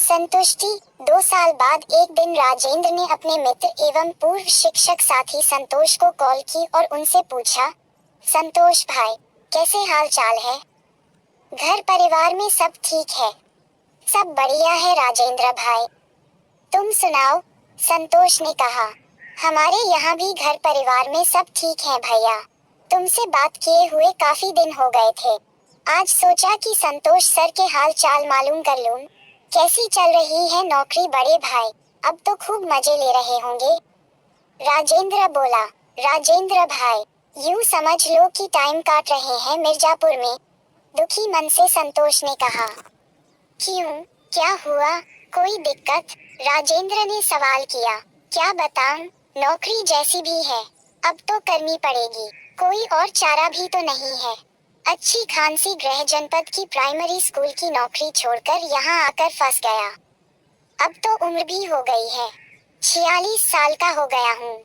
संतुष्टि। 2 साल बाद एक दिन राजेंद्र ने अपने मित्र एवं पूर्व शिक्षक साथी संतोष को कॉल की और उनसे पूछा, संतोष भाई, कैसे हाल चाल है? घर परिवार में सब ठीक है? सब बढ़िया है राजेंद्र भाई। तुम सुनाओ? संतोष ने कहा, हमारे यहाँ भी घर परिवार में सब ठीक है भैया। तुमसे बात किए हुए काफी दिन हो गए थे। आज सोचा कि संतोष सर के हाल चाल मालूम कर लूं। कैसी चल रही है नौकरी बड़े भाई? अब तो खूब मजे ले रहे होंगे। राजेंद्र बोला, राजेंद्र भाई, यूं समझ लो कि टाइम काट रहे हैं मिर्जापुर में। दुखी मन से संतोष ने कहा। क्यों, क्या हुआ? कोई दिक्कत? राजेंद्र ने सवाल किया। क्या बताऊं, नौकरी जैसी भी है, अब तो करनी पड़ेगी, कोई और चारा भी तो नहीं है। अच्छी खासी गृह जनपद की प्राइमरी स्कूल की नौकरी छोड़कर यहाँ आकर फंस गया। अब तो उम्र भी हो गई है, 46 साल का हो गया हूँ।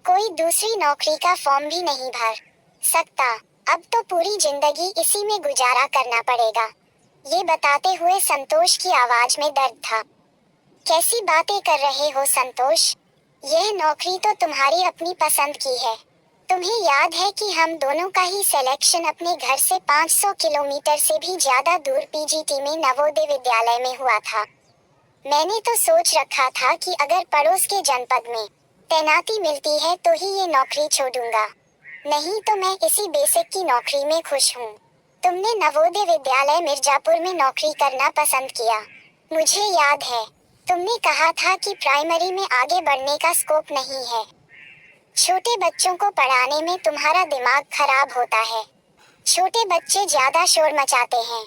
कोई दूसरी नौकरी का फॉर्म भी नहीं भर सकता। अब तो पूरी जिंदगी इसी में गुजारा करना पड़ेगा। ये बताते हुए संतोष की आवाज में दर्द था। कैसी बातें कर रहे हो संतोष? यह नौकरी तो तुम्हारी अपनी पसंद की है। तुम्हें याद है कि हम दोनों का ही सिलेक्शन अपने घर से 500 किलोमीटर से भी ज्यादा दूर पीजीटी में नवोदय विद्यालय में हुआ था। मैंने तो सोच रखा था कि अगर पड़ोस के जनपद में तैनाती मिलती है तो ही ये नौकरी छोड़ूंगा, नहीं तो मैं इसी बेसिक की नौकरी में खुश हूँ। तुमने नवोदय विद्यालय मिर्जापुर में नौकरी करना पसंद किया। मुझे याद है, तुमने कहा था कि प्राइमरी में आगे बढ़ने का स्कोप नहीं है। छोटे बच्चों को पढ़ाने में तुम्हारा दिमाग खराब होता है। छोटे बच्चे ज्यादा शोर मचाते हैं।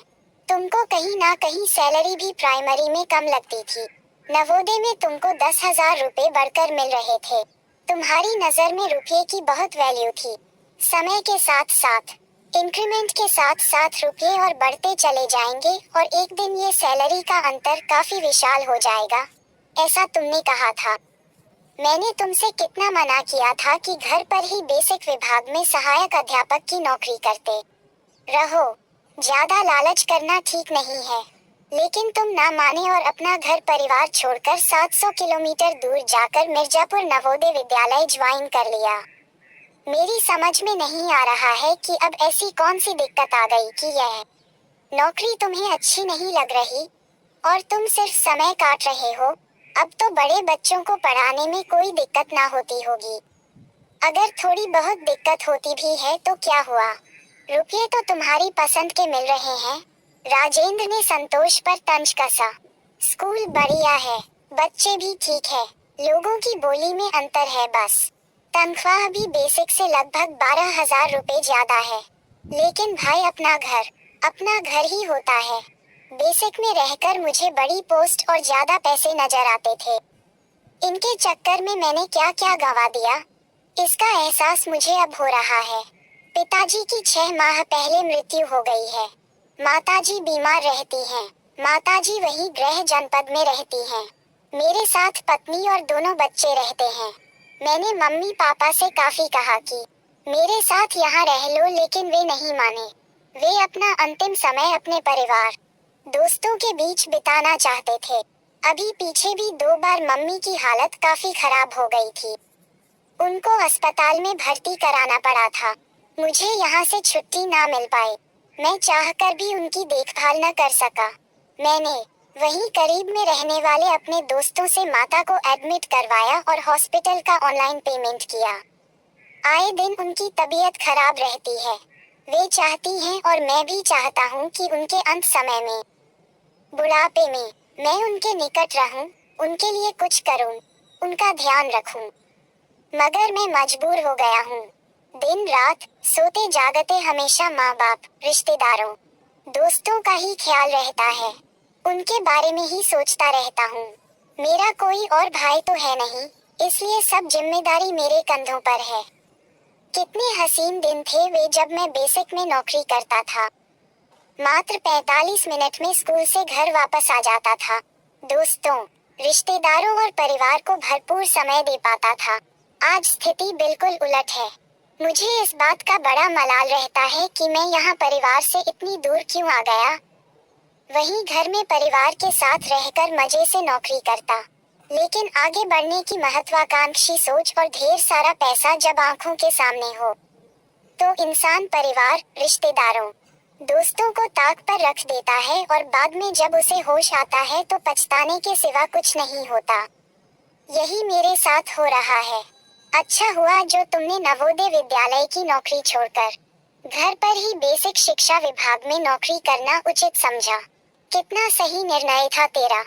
तुमको कहीं ना कहीं सैलरी भी प्राइमरी में कम लगती थी। नवोदय में तुमको 10,000 रुपए बढ़कर मिल रहे थे। तुम्हारी नजर में रुपये की बहुत वैल्यू थी। समय के साथ साथ, इंक्रीमेंट के साथ साथ रुपये और बढ़ते चले जाएंगे और एक दिन ये सैलरी का अंतर काफी विशाल हो जाएगा, ऐसा तुमने कहा था। मैंने तुमसे कितना मना किया था कि घर पर ही बेसिक विभाग में सहायक अध्यापक की नौकरी करते रहो। ज्यादा लालच करना ठीक नहीं है, लेकिन तुम ना माने और अपना घर परिवार छोड़कर 700 किलोमीटर दूर जाकर मिर्जापुर नवोदय विद्यालय ज्वाइन कर लिया। मेरी समझ में नहीं आ रहा है कि अब ऐसी कौन सी दिक्कत आ गई कि यह नौकरी तुम्हें अच्छी नहीं लग रही और तुम सिर्फ समय काट रहे हो। अब तो बड़े बच्चों को पढ़ाने में कोई दिक्कत ना होती होगी। अगर थोड़ी बहुत दिक्कत होती भी है तो क्या हुआ, रुपये तो तुम्हारी पसंद के मिल रहे हैं। राजेंद्र ने संतोष पर तंज कसा। स्कूल बढ़िया है, बच्चे भी ठीक है, लोगों की बोली में अंतर है बस। तनख्वाह भी बेसिक से लगभग 12,000 रुपए ज्यादा है। लेकिन भाई अपना घर ही होता है। बेसिक में रहकर मुझे बड़ी पोस्ट और ज्यादा पैसे नजर आते थे। इनके चक्कर में मैंने क्या क्या गंवा दिया, इसका एहसास मुझे अब हो रहा है। पिताजी की 6 माह पहले मृत्यु हो गई है। माताजी बीमार रहती हैं। माताजी वही गृह जनपद में रहती हैं। मेरे साथ पत्नी और दोनों बच्चे रहते हैं। मैंने मम्मी पापा से काफी कहा कि मेरे साथ यहाँ रह लो, लेकिन वे नहीं माने। वे अपना अंतिम समय अपने परिवार दोस्तों के बीच बिताना चाहते थे। अभी पीछे भी 2 बार मम्मी की हालत काफी खराब हो गई थी। उनको अस्पताल में भर्ती कराना पड़ा था। मुझे यहाँ से छुट्टी ना मिल पाई। मैं चाहकर भी उनकी देखभाल न कर सका। मैंने वहीं करीब में रहने वाले अपने दोस्तों से माता को एडमिट करवाया और हॉस्पिटल का ऑनलाइन पेमेंट किया। आए दिन उनकी तबीयत खराब रहती है। वे चाहती हैं और मैं भी चाहता हूँ कि उनके अंत समय में, बुढ़ापे में, मैं उनके निकट रहूं, उनके लिए कुछ करूं, उनका ध्यान रखूं। मगर मैं मजबूर हो गया हूँ। दिन रात सोते जागते हमेशा माँ बाप, रिश्तेदारों, दोस्तों का ही ख्याल रहता है। उनके बारे में ही सोचता रहता हूँ। मेरा कोई और भाई तो है नहीं, इसलिए सब जिम्मेदारी मेरे कंधों पर है। कितने हसीन दिन थे वे जब मैं बेसिक में नौकरी करता था। मात्र 45 मिनट में स्कूल से घर वापस आ जाता था। दोस्तों, रिश्तेदारों और परिवार को भरपूर समय दे पाता था। आज स्थिति बिल्कुल उलट है। मुझे इस बात का बड़ा मलाल रहता है कि मैं यहाँ परिवार से इतनी दूर क्यों आ गया। वहीं घर में परिवार के साथ रहकर मजे से नौकरी करता। लेकिन आगे बढ़ने की महत्वाकांक्षी सोच और ढेर सारा पैसा जब आंखों के सामने हो, तो इंसान परिवार, रिश्तेदारों, दोस्तों को ताक पर रख देता है और बाद में जब उसे होश आता है तो पछताने के सिवा कुछ नहीं होता। यही मेरे साथ हो रहा है। अच्छा हुआ जो तुमने नवोदय विद्यालय की नौकरी छोड़कर घर पर ही बेसिक शिक्षा विभाग में नौकरी करना उचित समझा। कितना सही निर्णय था तेरा।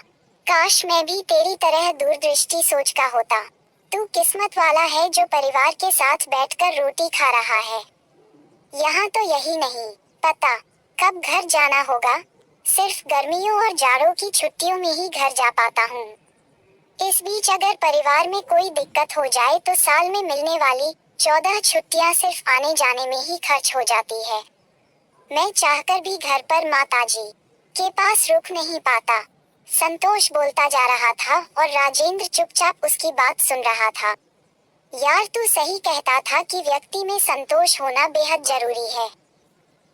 काश मैं भी तेरी तरह दूरदृष्टि सोच का होता। तू किस्मत वाला है जो परिवार के साथ बैठकर रोटी खा रहा है। यहाँ तो यही नहीं पता कब घर जाना होगा। सिर्फ गर्मियों और जाड़ों की छुट्टियों में ही घर जा पाता हूँ। इस बीच अगर परिवार में कोई दिक्कत हो जाए तो साल में मिलने वाली 14 छुट्टियां सिर्फ आने जाने में ही खर्च हो जाती है। मैं चाहकर भी घर पर माताजी के पास रुक नहीं पाता। संतोष बोलता जा रहा था और राजेंद्र चुपचाप उसकी बात सुन रहा था। यार तू सही कहता था कि व्यक्ति में संतोष होना बेहद जरूरी है।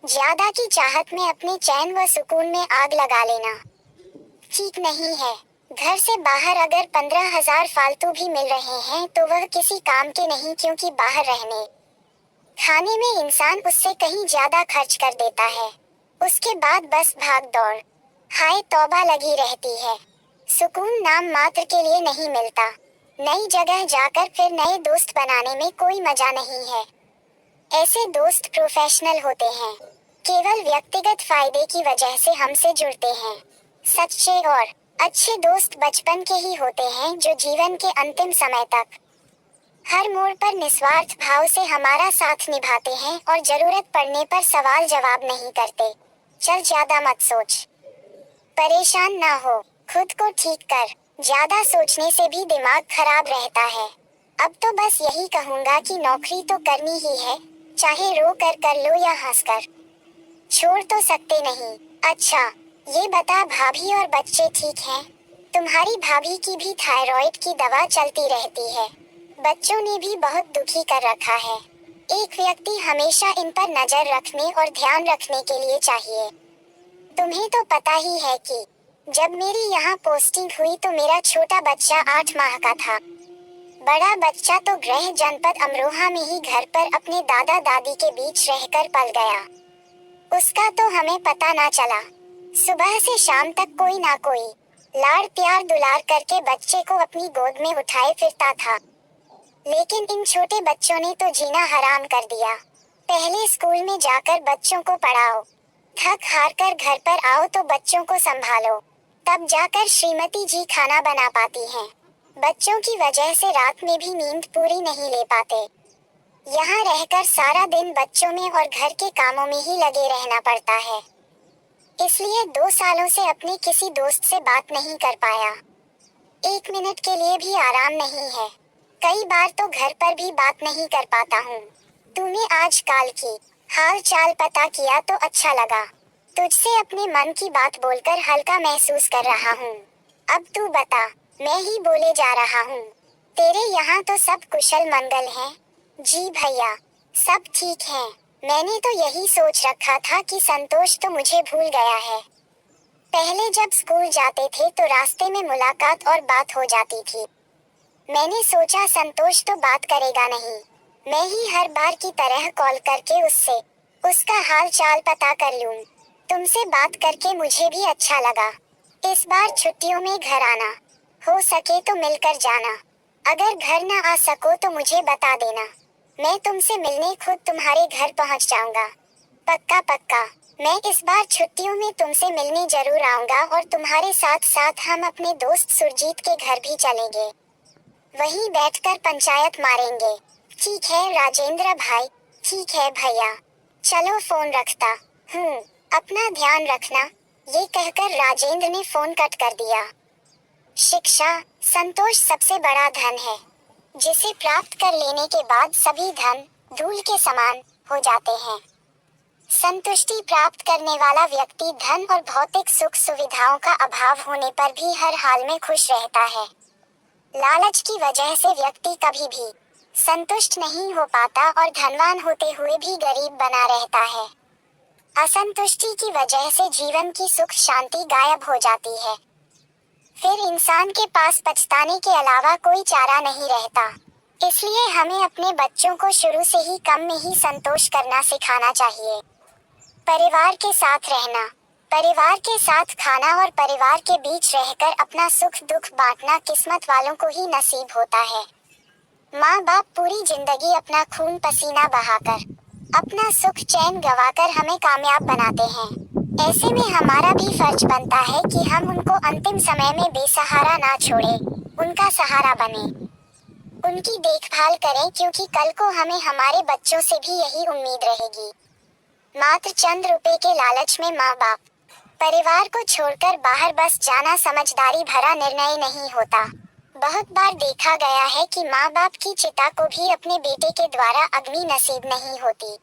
ज्यादा की चाहत में अपने चैन व सुकून में आग लगा लेना ठीक नहीं है। घर से बाहर अगर 15,000 फालतू भी मिल रहे हैं तो वह किसी काम के नहीं, क्योंकि बाहर रहने खाने में इंसान उससे कहीं ज्यादा खर्च कर देता है। उसके बाद बस भाग दौड़, हाय तौबा लगी रहती है। सुकून नाम मात्र के लिए नहीं मिलता। नई जगह जाकर फिर नए दोस्त बनाने में कोई मजा नहीं है। ऐसे दोस्त प्रोफेशनल होते हैं, केवल व्यक्तिगत फायदे की वजह से हमसे जुड़ते हैं। सच्चे और अच्छे दोस्त बचपन के ही होते हैं जो जीवन के अंतिम समय तक हर मोड़ पर निस्वार्थ भाव से हमारा साथ निभाते हैं और जरूरत पड़ने पर सवाल जवाब नहीं करते। चल ज्यादा मत सोच, परेशान ना हो, खुद को ठीक कर। ज्यादा सोचने से भी दिमाग खराब रहता है। अब तो बस यही कहूंगा कि नौकरी तो करनी ही है, चाहे रो कर लो या हंस कर। छोड़ तो सकते नहीं। अच्छा ये बता, भाभी और बच्चे ठीक हैं? तुम्हारी भाभी की भी थायराइड की दवा चलती रहती है। बच्चों ने भी बहुत दुखी कर रखा है। एक व्यक्ति हमेशा इन पर नजर रखने और ध्यान रखने के लिए चाहिए। तुम्हें तो पता ही है कि जब मेरी यहाँ पोस्टिंग हुई तो मेरा छोटा बच्चा 8 माह का था। बड़ा बच्चा तो गृह जनपद अमरोहा में ही घर पर अपने दादा दादी के बीच रहकर पल गया। उसका तो हमें पता ना चला। सुबह से शाम तक कोई ना कोई लाड़ प्यार दुलार करके बच्चे को अपनी गोद में उठाए फिरता था। लेकिन इन छोटे बच्चों ने तो जीना हराम कर दिया। पहले स्कूल में जाकर बच्चों को पढ़ाओ, थक हार कर घर पर आओ तो बच्चों को संभालो, तब जाकर श्रीमती जी खाना बना पाती हैं। बच्चों की वजह से रात में भी नींद पूरी नहीं ले पाते। यहाँ रहकर सारा दिन बच्चों में और घर के कामों में ही लगे रहना पड़ता है। इसलिए 2 सालों से अपने किसी दोस्त से बात नहीं कर पाया। 1 मिनट के लिए भी आराम नहीं है। कई बार तो घर पर भी बात नहीं कर पाता हूँ। तूने आज काल की हाल चाल पता किया तो अच्छा लगा। तुझसे अपने मन की बात बोलकर हल्का महसूस कर रहा हूँ। अब तू बता, मैं ही बोले जा रहा हूँ। तेरे यहाँ तो सब कुशल मंगल हैं? जी भैया, सब ठीक हैं। मैंने तो यही सोच रखा था कि संतोष तो मुझे भूल गया है। पहले जब स्कूल जाते थे तो रास्ते में मुलाकात और बात हो जाती थी। मैंने सोचा संतोष तो बात करेगा नहीं, मैं ही हर बार की तरह कॉल करके उससे उसका हाल चाल पता कर लूं। तुमसे बात करके मुझे भी अच्छा लगा। इस बार छुट्टियों में घर आना, हो सके तो मिलकर जाना। अगर घर ना आ सको तो मुझे बता देना, मैं तुमसे मिलने खुद तुम्हारे घर पहुंच जाऊंगा। पक्का पक्का, मैं इस बार छुट्टियों में तुमसे मिलने जरूर आऊंगा और तुम्हारे साथ साथ हम अपने दोस्त सुरजीत के घर भी चलेंगे। वहीं बैठकर पंचायत मारेंगे। ठीक है राजेंद्र भाई। ठीक है भैया, चलो फोन रखता हूँ, अपना ध्यान रखना। ये कहकर राजेंद्र ने फोन कट कर दिया। शिक्षा, संतोष सबसे बड़ा धन है, जिसे प्राप्त कर लेने के बाद सभी धन धूल के समान हो जाते हैं। संतुष्टि प्राप्त करने वाला व्यक्ति धन और भौतिक सुख सुविधाओं का अभाव होने पर भी हर हाल में खुश रहता है। लालच की वजह से व्यक्ति कभी भी संतुष्ट नहीं हो पाता और धनवान होते हुए भी गरीब बना रहता है। असंतुष्टि की वजह से जीवन की सुख शांति गायब हो जाती है। फिर इंसान के पास पछताने के अलावा कोई चारा नहीं रहता। इसलिए हमें अपने बच्चों को शुरू से ही कम में ही संतोष करना सिखाना चाहिए। परिवार के साथ रहना, परिवार के साथ खाना और परिवार के बीच रहकर अपना सुख दुख बांटना किस्मत वालों को ही नसीब होता है। माँ बाप पूरी जिंदगी अपना खून पसीना बहाकर, अपना सुख चैन गवाकर हमें कामयाब बनाते हैं। ऐसे में हमारा भी फर्ज बनता है कि हम उनको अंतिम समय में बेसहारा ना छोड़ें, उनका सहारा बने, उनकी देखभाल करें, क्योंकि कल को हमें हमारे बच्चों से भी यही उम्मीद रहेगी। मात्र चंद रुपए के लालच में माँ बाप, परिवार को छोड़कर बाहर बस जाना समझदारी भरा निर्णय नहीं होता। बहुत बार देखा गया है कि माँ बाप की चिता को भी अपने बेटे के द्वारा अग्नि नसीब नहीं होती।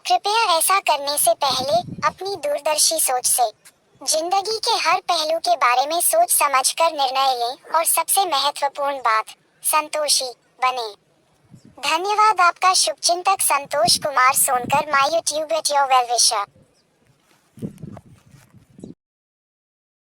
कृपया ऐसा करने से पहले अपनी दूरदर्शी सोच से जिंदगी के हर पहलू के बारे में सोच समझकर निर्णय लें और सबसे महत्वपूर्ण बात, संतोषी बने। धन्यवाद। आपका शुभचिंतक Santosh Kumar Sonkar, my YouTube at your well विशर।